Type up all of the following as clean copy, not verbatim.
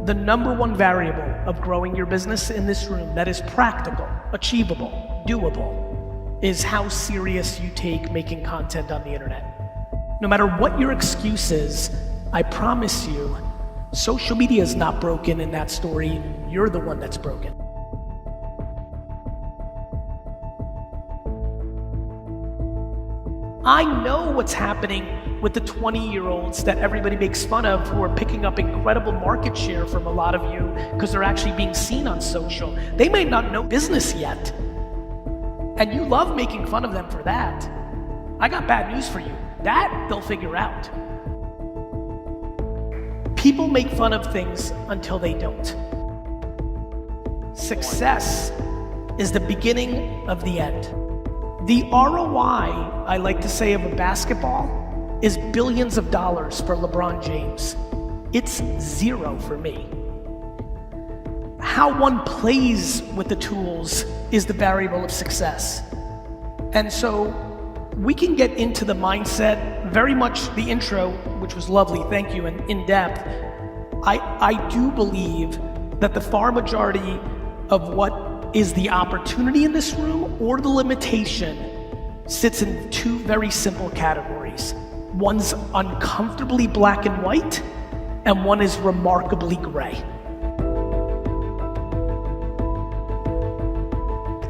the number one variable of growing your business in this room that is practical, achievable, doable, is how serious you take making content on the internet. No matter what your excuse is, I promise you, social media is not broken in that story. You're the one that's broken. I know what's happening with the 20-year-olds that everybody makes fun of who are picking up incredible market share from a lot of you because they're actually being seen on social. They may not know business yet, and you love making fun of them for that. I got bad news for you. That they'll figure out. People make fun of things until they don't. Success is the beginning of the end. The ROI, I like to say, of a basketball is billions of dollars for LeBron James. It's zero for me. How one plays with the tools is the variable of success. And so we can get into the mindset, very much the intro, which was lovely, thank you, and in depth. I do believe that the far majority of what is the opportunity in this room or the limitation sits in two very simple categories. One's uncomfortably black and white, and one is remarkably gray.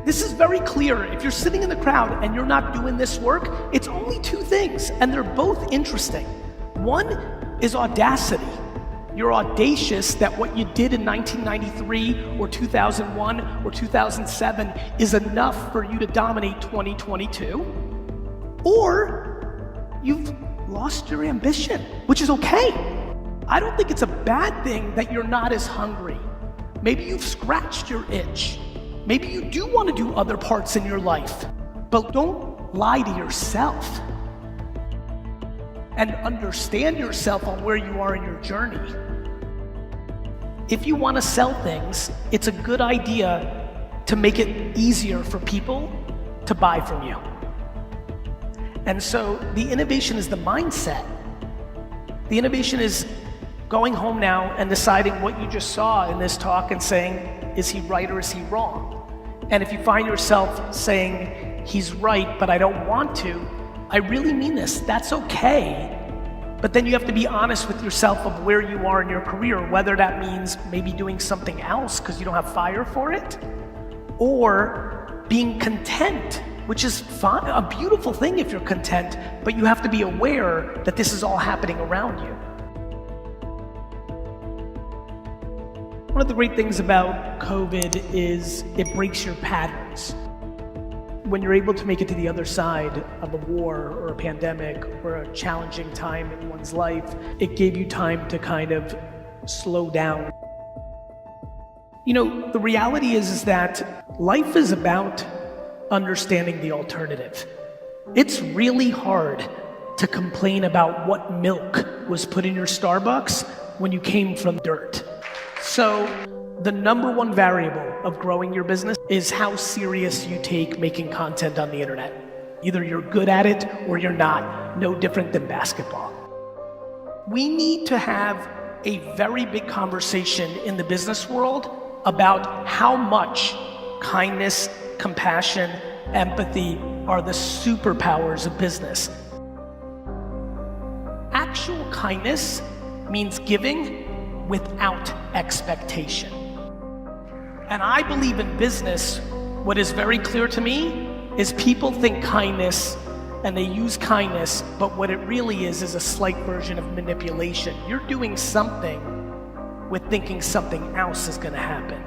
This is very clear. If you're sitting in the crowd and you're not doing this work, it's only two things, and they're both interesting. One is audacity. You're audacious that what you did in 1993 or 2001 or 2007 is enough for you to dominate 2022. Or you've lost your ambition, which is okay. I don't think it's a bad thing that you're not as hungry. Maybe you've scratched your itch. Maybe you do want to do other parts in your life, but don't lie to yourself. And understand yourself on where you are in your journey. If you want to sell things, it's a good idea to make it easier for people to buy from you. And so the innovation is the mindset. The innovation is going home now and deciding what you just saw in this talk and saying, is he right or is he wrong? And if you find yourself saying, he's right, but I don't want to, I really mean this, that's okay. But then you have to be honest with yourself of where you are in your career, whether that means maybe doing something else because you don't have fire for it, or being content, which is fine, a beautiful thing if you're content, but you have to be aware that this is all happening around you. One of the great things about COVID is it breaks your patterns. When you're able to make it to the other side of a war or a pandemic or a challenging time in one's life, it gave you time to kind of slow down. You know, the reality is that life is about understanding the alternative. It's really hard to complain about what milk was put in your Starbucks when you came from dirt. So the number one variable of growing your business is how serious you take making content on the internet. Either you're good at it or you're not, no different than basketball. We need to have a very big conversation in the business world about how much kindness, compassion, empathy are the superpowers of business. Actual kindness means giving without expectation. And I believe in business, what is very clear to me is people think kindness and they use kindness, but what it really is a slight version of manipulation. You're doing something with thinking something else is gonna happen.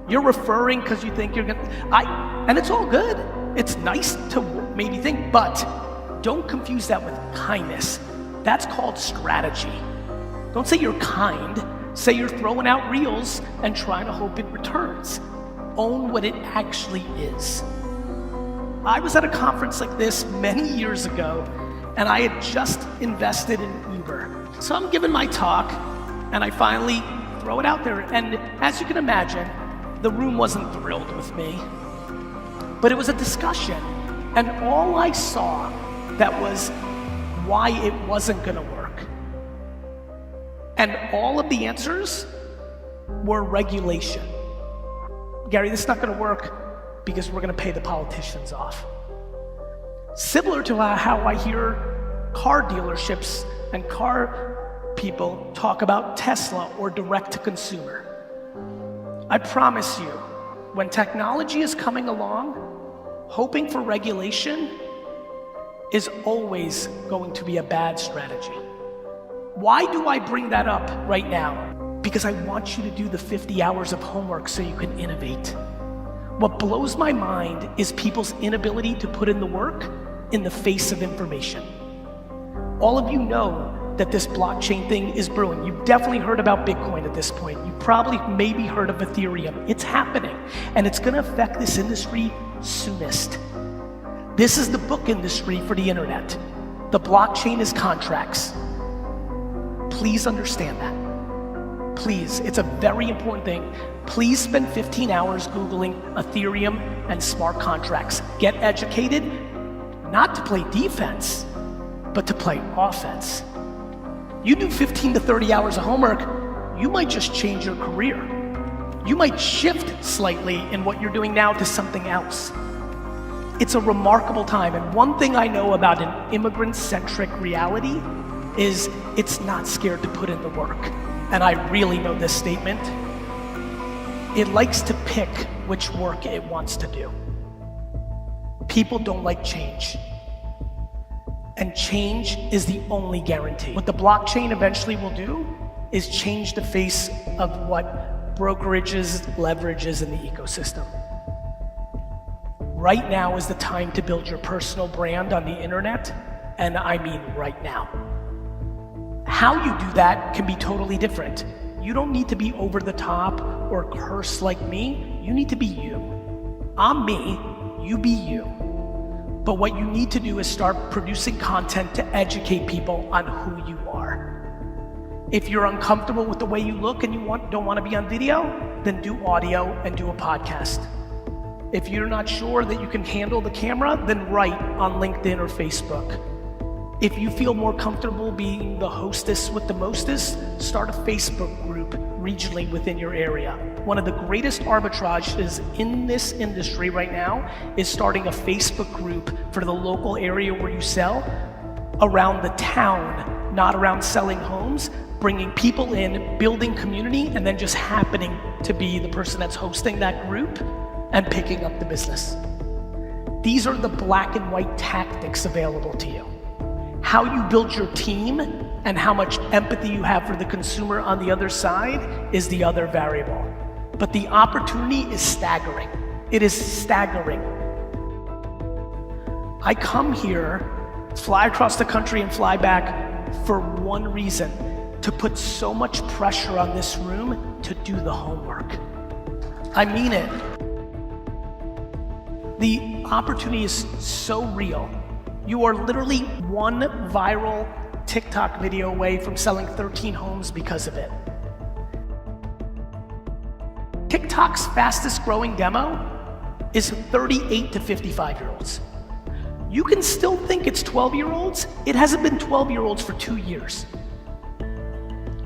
You're referring because you think you're gonna, and it's all good. It's nice to maybe think, but don't confuse that with kindness. That's called strategy. Don't say you're kind, say you're throwing out reels and trying to hope it returns. Own what it actually is. I was at a conference like this many years ago, and I had just invested in Uber. So I'm giving my talk, and I finally throw it out there, and as you can imagine, the room wasn't thrilled with me. But it was a discussion, and all I saw that was why it wasn't gonna work. And all of the answers were regulation. Gary, this is not gonna work because we're gonna pay the politicians off. Similar to how I hear car dealerships and car people talk about Tesla or direct to consumer. I promise you, when technology is coming along, hoping for regulation is always going to be a bad strategy. Why do I bring that up right now? Because I want you to do the 50 hours of homework so you can innovate. What blows my mind is people's inability to put in the work in the face of information. All of you know that this blockchain thing is brewing. You've definitely heard about Bitcoin at this point. You probably maybe heard of Ethereum. It's happening, and it's gonna affect this industry soonest. This is the book industry for the internet. The blockchain is contracts. Please understand that. Please, it's a very important thing. Please spend 15 hours Googling Ethereum and smart contracts. Get educated, not to play defense, but to play offense. You do 15 to 30 hours of homework, you might just change your career. You might shift slightly in what you're doing now to something else. It's a remarkable time, and one thing I know about an immigrant-centric reality is it's not scared to put in the work. And I really know this statement. It likes to pick which work it wants to do. People don't like change. And change is the only guarantee. What the blockchain eventually will do is change the face of what brokerages, leverages in the ecosystem. Right now is the time to build your personal brand on the internet, and I mean right now. How you do that can be totally different. You don't need to be over the top or curse like me. You need to be you. I'm me, you be you. But what you need to do is start producing content to educate people on who you are. If you're uncomfortable with the way you look and you don't want to be on video, then do audio and do a podcast. If you're not sure that you can handle the camera, then write on LinkedIn or Facebook. If you feel more comfortable being the hostess with the mostest, start a Facebook group regionally within your area. One of the greatest arbitrages in this industry right now is starting a Facebook group for the local area where you sell, around the town, not around selling homes, bringing people in, building community, and then just happening to be the person that's hosting that group and picking up the business. These are the black and white tactics available to you. How you build your team and how much empathy you have for the consumer on the other side is the other variable. But the opportunity is staggering. It is staggering. I come here, fly across the country and fly back for one reason, to put so much pressure on this room to do the homework. I mean it. The opportunity is so real. You are literally one viral TikTok video away from selling 13 homes because of it. TikTok's fastest growing demo is 38 to 55-year-olds. You can still think it's 12-year-olds. It hasn't been 12-year-olds for 2 years.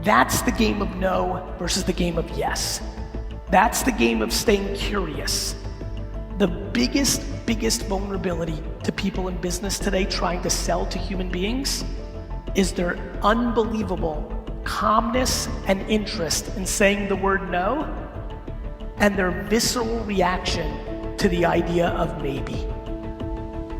That's the game of no versus the game of yes. That's the game of staying curious. The biggest vulnerability to people in business today trying to sell to human beings is their unbelievable calmness and interest in saying the word no, and their visceral reaction to the idea of maybe.